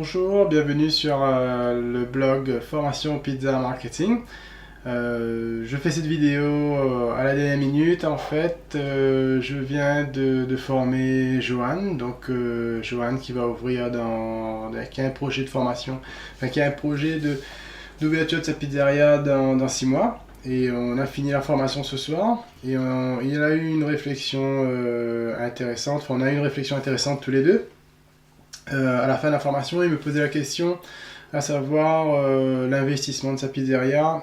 Bonjour, bienvenue sur le blog Formation Pizza Marketing. Je fais cette vidéo à la dernière minute. En fait, je viens de former Johan, Johan qui va ouvrir qui a un projet de formation, qui a un projet d'ouverture de sa pizzeria dans 6 mois. Et on a fini la formation ce soir et il a eu une réflexion intéressante, on a eu une réflexion intéressante tous les deux. À la fin de la formation, il me posait la question à savoir l'investissement de sa pizzeria,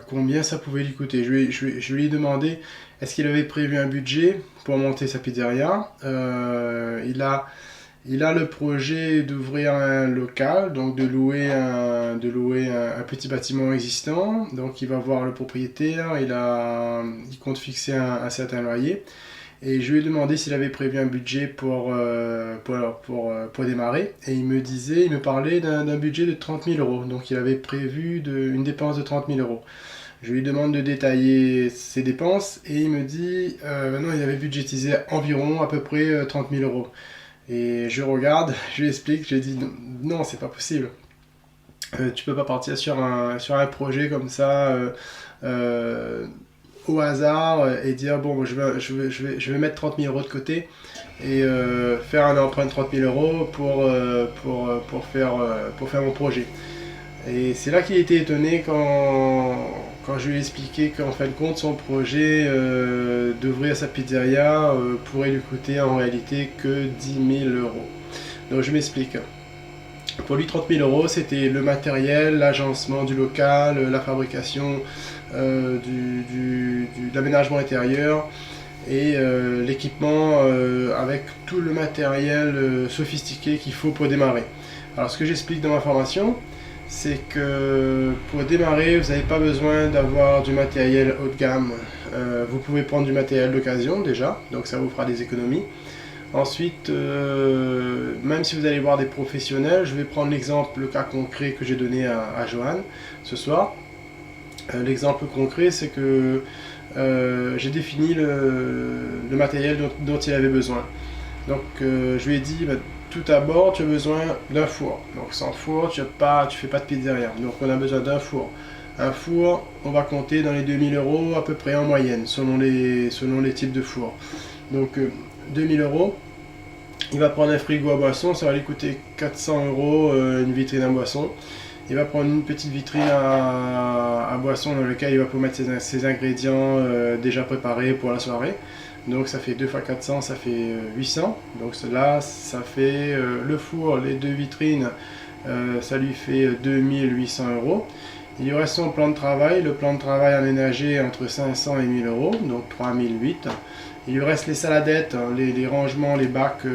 combien ça pouvait lui coûter. Je lui ai demandé est-ce qu'il avait prévu un budget pour monter sa pizzeria. Il a le projet d'ouvrir un local, donc de louer un petit bâtiment existant. Donc il va voir le propriétaire, il compte fixer un certain loyer. Et je lui ai demandé s'il avait prévu un budget pour démarrer. Et il me parlait d'un budget de 30 000 euros. Donc il avait prévu une dépense de 30 000 euros. Je lui demande de détailler ses dépenses et il me dit non, il avait budgétisé environ à peu près 30 000 euros. Et je regarde, je lui explique, je lui dis non, c'est pas possible. Tu peux pas partir sur un projet comme ça au hasard et dire bon, je vais mettre 30 000 euros de côté et faire un emprunt de 30 000 euros pour faire mon projet. Et c'est là qu'il était étonné quand je lui ai expliqué qu'en fin de compte son projet d'ouvrir sa pizzeria pourrait lui coûter en réalité que 10 000 euros. Donc je m'explique. Pour lui, 30 000 euros, c'était le matériel, l'agencement du local, la fabrication de l'aménagement intérieur et l'équipement avec tout le matériel sophistiqué qu'il faut pour démarrer. Alors ce que j'explique dans ma formation, c'est que pour démarrer, vous n'avez pas besoin d'avoir du matériel haut de gamme. Vous pouvez prendre du matériel d'occasion déjà, donc ça vous fera des économies. Ensuite, même si vous allez voir des professionnels, je vais prendre le cas concret que j'ai donné à Johan ce soir. L'exemple concret, c'est que j'ai défini le matériel dont il avait besoin. Donc je lui ai dit, tout d'abord, tu as besoin d'un four. Donc sans four, tu fais pas de pizzeria. Donc on a besoin d'un four. Un four, on va compter dans les 2 000 euros à peu près en moyenne, selon les types de fours. Donc 2 000 euros. Il va prendre un frigo à boisson, ça va lui coûter 400 euros une vitrine à boisson. Il va prendre une petite vitrine à boisson dans laquelle il va pouvoir mettre ses ingrédients déjà préparés pour la soirée. Donc ça fait 2 fois 400, ça fait 800. Donc cela, ça fait le four, les deux vitrines, ça lui fait 2800 euros. Il lui reste son plan de travail, le plan de travail aménagé entre 500 et 1000 euros, donc 3008. Il lui reste les saladettes, les rangements, les bacs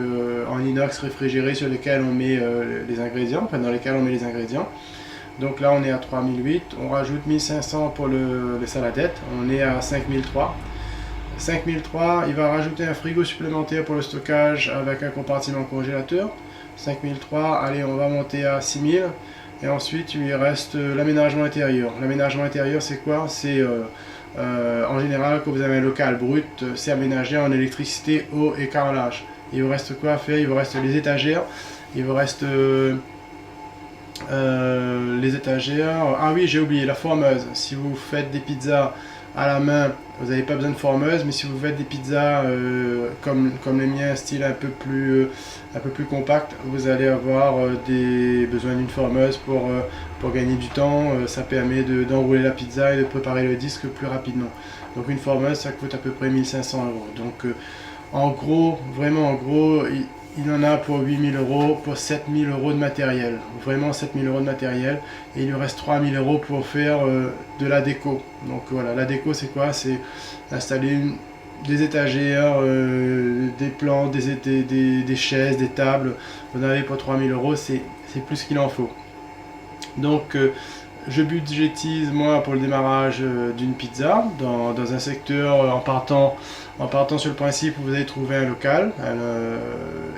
en inox réfrigérés sur lesquels on met les ingrédients, dans lesquels on met les ingrédients. Donc là on est à 3008, on rajoute 1500 pour les saladettes, on est à 5003. 5003, il va rajouter un frigo supplémentaire pour le stockage avec un compartiment congélateur. 5003, allez, on va monter à 6000. Et ensuite, il lui reste l'aménagement intérieur. L'aménagement intérieur, c'est quoi? C'est en général, quand vous avez un local brut, c'est aménagé en électricité, eau et carrelage. Il vous reste quoi à faire? Il vous reste les étagères. Il vous reste les étagères. Ah oui, j'ai oublié, la formeuse. Si vous faites des pizzas à la main, vous n'avez pas besoin de formeuse, mais si vous faites des pizzas comme les miens, style un peu plus compact, vous allez avoir besoin d'une formeuse pour gagner du temps. Ça permet d'enrouler la pizza et de préparer le disque plus rapidement. Donc une formeuse, ça coûte à peu près 1500 euros. Donc en gros, vraiment en gros, il en a pour 8000 euros, pour 7000 euros de matériel. Vraiment 7000 euros de matériel. Et il lui reste 3000 euros pour faire de la déco. Donc voilà, la déco c'est quoi? C'est installer des étagères, des plantes, des chaises, des tables. Vous en avez pour 3000 euros, c'est plus qu'il en faut. Donc je budgétise moi pour le démarrage d'une pizza dans un secteur en partant sur le principe où vous allez trouver un local.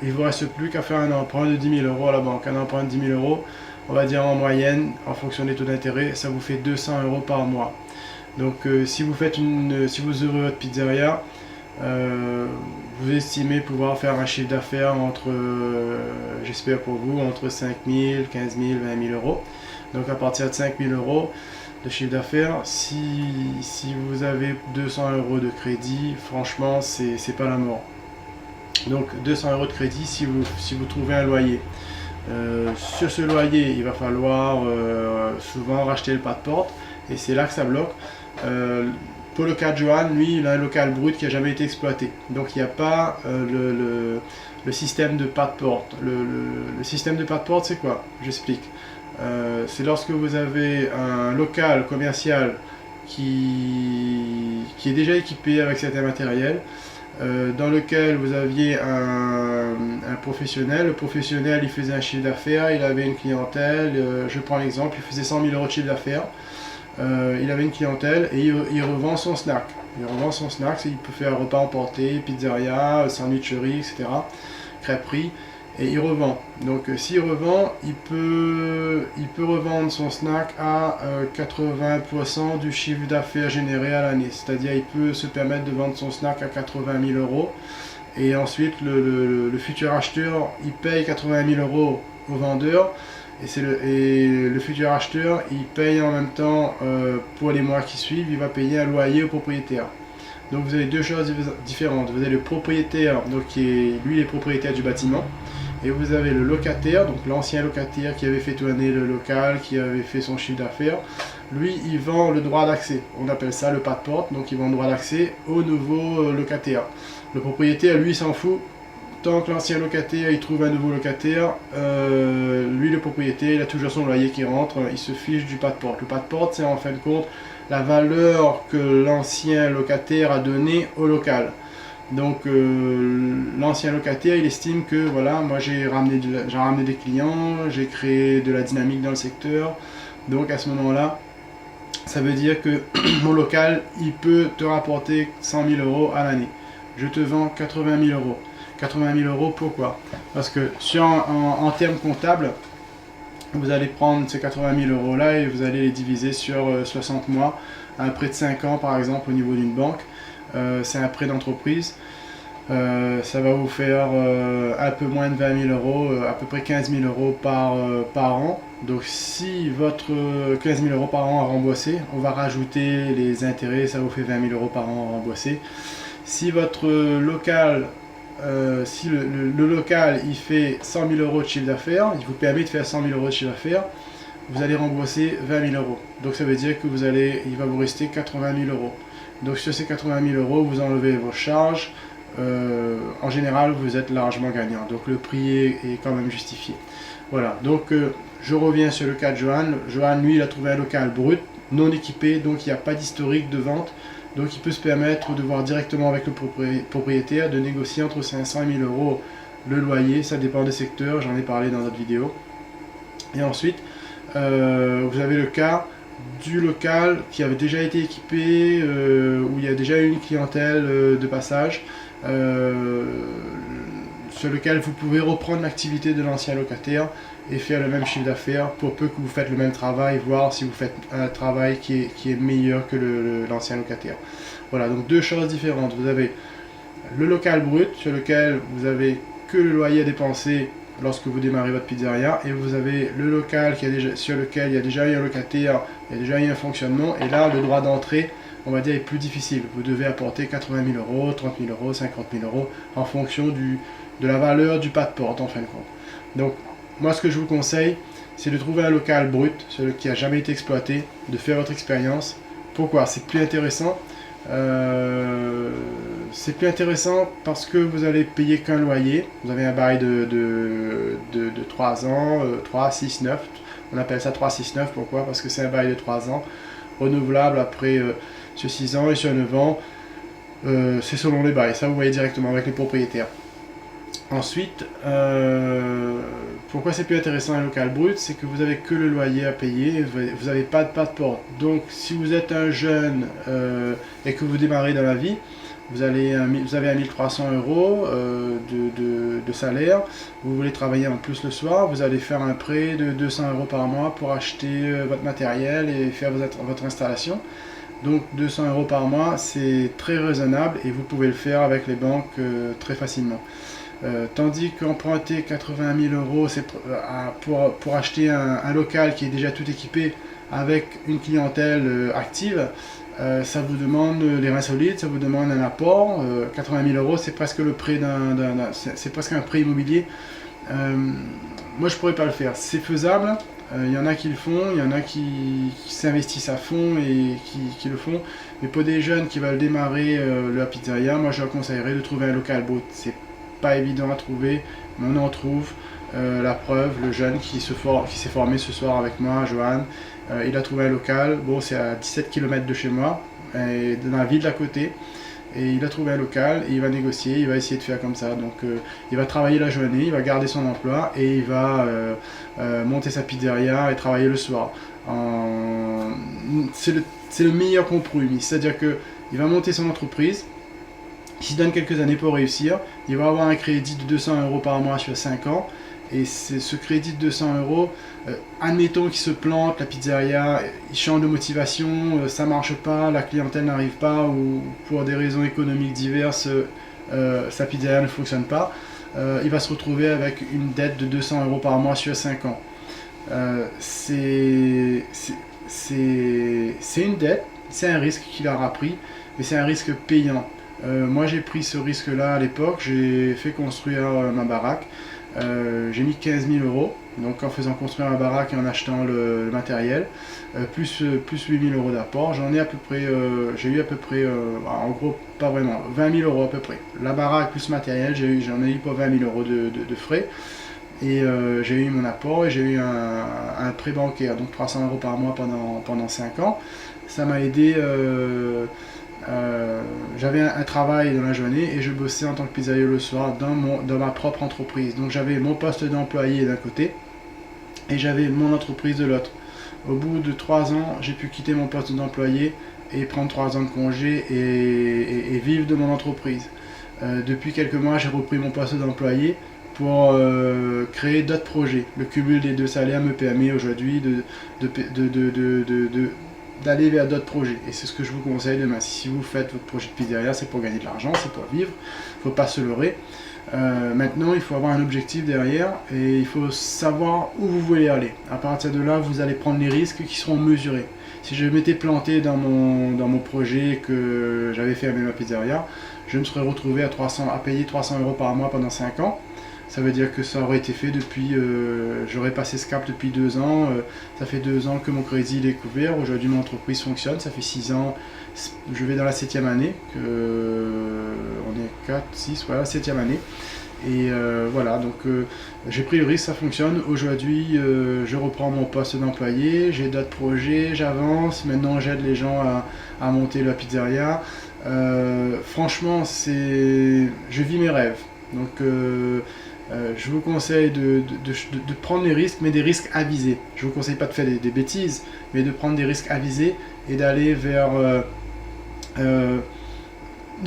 Il ne vous reste plus qu'à faire un emprunt de 10 000 euros à la banque. Un emprunt de 10 000 euros, on va dire en moyenne, en fonction des taux d'intérêt, ça vous fait 200 euros par mois. Donc si vous ouvrez votre pizzeria, vous estimez pouvoir faire un chiffre d'affaires entre, j'espère pour vous, entre 5 000, 15 000, 20 000 euros. Donc à partir de 5 000 euros de chiffre d'affaires, si vous avez 200 euros de crédit, franchement, c'est pas la mort. Donc 200 euros de crédit si vous trouvez un loyer. Sur ce loyer, il va falloir souvent racheter le pas de porte, et c'est là que ça bloque. Pour le cas de Johan, lui, il a un local brut qui n'a jamais été exploité. Donc il n'y a pas le système de pas de porte. Le système de pas de porte, c'est quoi? J'explique. C'est lorsque vous avez un local commercial qui est déjà équipé avec certains matériels, dans lequel vous aviez un professionnel. Le professionnel, il faisait un chiffre d'affaires, il avait une clientèle, je prends l'exemple, il faisait 100 000 euros de chiffre d'affaires. Il avait une clientèle et il revend son snack. Il revend son snack, il peut faire repas emporté, pizzeria, sandwicherie, etc. Crêperie, et il revend. Donc s'il revend, il peut revendre son snack à 80% du chiffre d'affaires généré à l'année. C'est-à-dire il peut se permettre de vendre son snack à 80 000 euros. Et ensuite le futur acheteur, il paye 80 000 euros au vendeur. Et le futur acheteur, il paye en même temps, pour les mois qui suivent, il va payer un loyer au propriétaire. Donc vous avez deux choses différentes. Vous avez le propriétaire, donc qui est lui les propriétaires du bâtiment, et vous avez le locataire, donc l'ancien locataire qui avait fait tourner le local, qui avait fait son chiffre d'affaires. Lui, il vend le droit d'accès. On appelle ça le pas de porte, donc il vend le droit d'accès au nouveau locataire. Le propriétaire, lui, s'en fout. Tant que l'ancien locataire il trouve un nouveau locataire, lui le propriétaire il a toujours son loyer qui rentre, il se fiche du pas de porte. Le pas de porte c'est en fin de compte la valeur que l'ancien locataire a donnée au local. Donc l'ancien locataire il estime que voilà, moi j'ai ramené des clients, j'ai créé de la dynamique dans le secteur, donc à ce moment là ça veut dire que mon local il peut te rapporter 100 000 euros à l'année. Je te vends 80 000 euros. 80 000 euros, pourquoi? Parce que en termes comptables, vous allez prendre ces 80 000 euros là et vous allez les diviser sur 60 mois, un prêt de 5 ans par exemple au niveau d'une banque. C'est un prêt d'entreprise. Ça va vous faire un peu moins de 20 000 euros, à peu près 15 000 euros par an. Donc si votre 15 000 euros par an à rembourser, on va rajouter les intérêts, ça vous fait 20 000 euros par an à rembourser. Si votre local si le local il fait 100 000 euros de chiffre d'affaires, il vous permet de faire 100 000 euros de chiffre d'affaires, vous allez rembourser 20 000 euros. Donc ça veut dire que il va vous rester 80 000 euros. Donc sur ces 80 000 euros, vous enlevez vos charges. En général, vous êtes largement gagnant. Donc le prix est quand même justifié. Voilà, donc je reviens sur le cas de Johan. Johan, lui, il a trouvé un local brut, non équipé, donc il n'y a pas d'historique de vente. Donc il peut se permettre de voir directement avec le propriétaire, de négocier entre 500 et 1000 euros le loyer, ça dépend des secteurs, j'en ai parlé dans notre vidéo. Et ensuite, vous avez le cas du local qui avait déjà été équipé, où il y a déjà eu une clientèle de passage, sur lequel vous pouvez reprendre l'activité de l'ancien locataire et faire le même chiffre d'affaires pour peu que vous faites le même travail, voire si vous faites un travail qui est meilleur que l'ancien locataire. Voilà, donc deux choses différentes. Vous avez le local brut sur lequel vous avez que le loyer à dépenser lorsque vous démarrez votre pizzeria, et vous avez le local sur lequel il y a déjà eu un locataire, il y a déjà eu un fonctionnement, et là le droit d'entrée, on va dire, est plus difficile. Vous devez apporter 80 000 euros, 30 000 euros, 50 000 euros en fonction de la valeur du pas de porte en fin de compte. Donc moi ce que je vous conseille, c'est de trouver un local brut, celui qui n'a jamais été exploité, de faire votre expérience. Pourquoi? C'est plus intéressant. C'est plus intéressant parce que vous allez payer qu'un loyer. Vous avez un bail de 3 ans, 3, 6, 9. On appelle ça 3, 6, 9. Pourquoi? Parce que c'est un bail de 3 ans, renouvelable après sur 6 ans et sur 9 ans. C'est selon les bails. Ça, vous voyez directement avec les propriétaires. Ensuite, pourquoi c'est plus intéressant un local brut? C'est que vous avez que le loyer à payer, vous n'avez pas de porte. Donc si vous êtes un jeune et que vous démarrez dans la vie, vous avez 1300 euros de salaire, vous voulez travailler en plus le soir, vous allez faire un prêt de 200 euros par mois pour acheter votre matériel et faire votre installation. Donc 200 euros par mois, c'est très raisonnable et vous pouvez le faire avec les banques très facilement. Tandis qu'emprunter 80 000 euros pour acheter un local qui est déjà tout équipé avec une clientèle active, ça vous demande les reins solides, ça vous demande un apport. 80 000 euros, c'est presque le prêt c'est presque un prêt immobilier. Moi, je pourrais pas le faire. C'est faisable. Il y en a qui le font, il y en a qui s'investissent à fond et qui le font. Mais pour des jeunes qui veulent démarrer leur pizzeria, moi, je leur conseillerais de trouver un local beau. C'est pas évident à trouver, mais on en trouve. La preuve, le jeune qui s'est formé ce soir avec moi, Johan, il a trouvé un local. Bon, c'est à 17 km de chez moi, et dans la ville d'à côté. Et il a trouvé un local et il va négocier, il va essayer de faire comme ça. Donc il va travailler la journée, il va garder son emploi et il va monter sa pizzeria et travailler le soir. C'est le meilleur compromis, c'est-à-dire qu'il va monter son entreprise, il se donne quelques années pour réussir, il va avoir un crédit de 200 euros par mois sur 5 ans. Et c'est ce crédit de 200 euros, admettons qu'il se plante, la pizzeria, il change de motivation, ça marche pas, la clientèle n'arrive pas, ou pour des raisons économiques diverses, sa pizzeria ne fonctionne pas, il va se retrouver avec une dette de 200 euros par mois sur 5 ans. C'est une dette, c'est un risque qu'il aura pris, mais c'est un risque payant. Moi j'ai pris ce risque-là à l'époque, j'ai fait construire ma baraque. J'ai mis 15 000 euros, donc en faisant construire ma baraque et en achetant le matériel, plus 8 000 euros d'apport, j'en ai à peu près, j'ai eu à peu près, en gros pas vraiment, 20 000 euros à peu près. La baraque plus matériel, j'en ai eu pour 20 000 euros de frais, et j'ai eu mon apport et j'ai eu un prêt bancaire, donc 300 euros par mois pendant 5 ans. Ça m'a aidé. J'avais un travail dans la journée et je bossais en tant que pizzaïolo le soir dans ma propre entreprise. Donc j'avais mon poste d'employé d'un côté et j'avais mon entreprise de l'autre. Au bout de 3 ans, j'ai pu quitter mon poste d'employé et prendre 3 ans de congé et vivre de mon entreprise. Depuis quelques mois, j'ai repris mon poste d'employé pour créer d'autres projets. Le cumul des deux salaires me permet aujourd'hui d'aller vers d'autres projets. Et c'est ce que je vous conseille demain. Si vous faites votre projet de pizzeria, c'est pour gagner de l'argent, c'est pour vivre. Il ne faut pas se leurrer. Maintenant, il faut avoir un objectif derrière et il faut savoir où vous voulez aller. À partir de là, vous allez prendre les risques qui seront mesurés. Si je m'étais planté dans mon projet que j'avais fait avec ma pizzeria, je me serais retrouvé à payer 300 euros par mois pendant 5 ans. Ça veut dire que ça aurait été fait depuis, j'aurais passé ce cap depuis 2 ans. Ça fait 2 ans que mon crédit est couvert. Aujourd'hui, mon entreprise fonctionne. Ça fait 6 ans. Je vais dans la 7e année. On est 4, 6, voilà, 7e année. Et voilà, donc j'ai pris le risque, ça fonctionne. Aujourd'hui, je reprends mon poste d'employé. J'ai d'autres projets, j'avance. Maintenant, j'aide les gens à monter la pizzeria. Franchement, je vis mes rêves. Donc, je vous conseille de prendre les risques, mais des risques avisés. Je ne vous conseille pas de faire des bêtises, mais de prendre des risques avisés et d'aller vers... de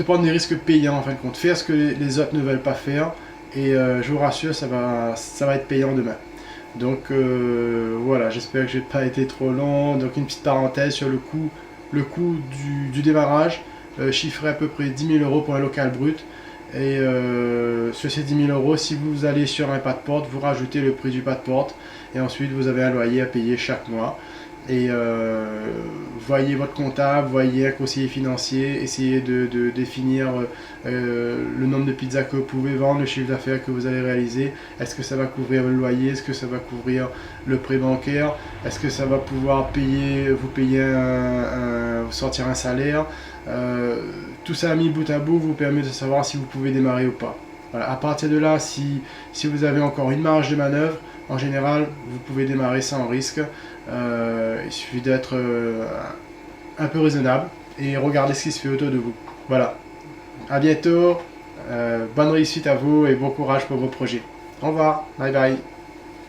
prendre des risques payants en fin de compte. Faire ce que les autres ne veulent pas faire. Et je vous rassure, ça va être payant demain. Donc voilà, j'espère que je n'ai pas été trop long. Donc une petite parenthèse sur le coût du démarrage, chiffré à peu près 10 000 euros pour un local brut. Et sur ces 10 000 euros, si vous allez sur un pas de porte, vous rajoutez le prix du pas de porte. Et ensuite, vous avez un loyer à payer chaque mois. Et voyez votre comptable, voyez un conseiller financier, essayez de définir le nombre de pizzas que vous pouvez vendre, le chiffre d'affaires que vous allez réaliser. Est-ce que ça va couvrir le loyer? Est-ce que ça va couvrir le prêt bancaire? Est-ce que ça va pouvoir vous payer vous sortir un salaire? Tout ça mis bout à bout vous permet de savoir si vous pouvez démarrer ou pas. Voilà. À partir de là, si vous avez encore une marge de manœuvre, en général, vous pouvez démarrer sans risque. Il suffit d'être un peu raisonnable et regarder ce qui se fait autour de vous. Voilà. À bientôt. Bonne réussite à vous et bon courage pour vos projets. Au revoir. Bye bye.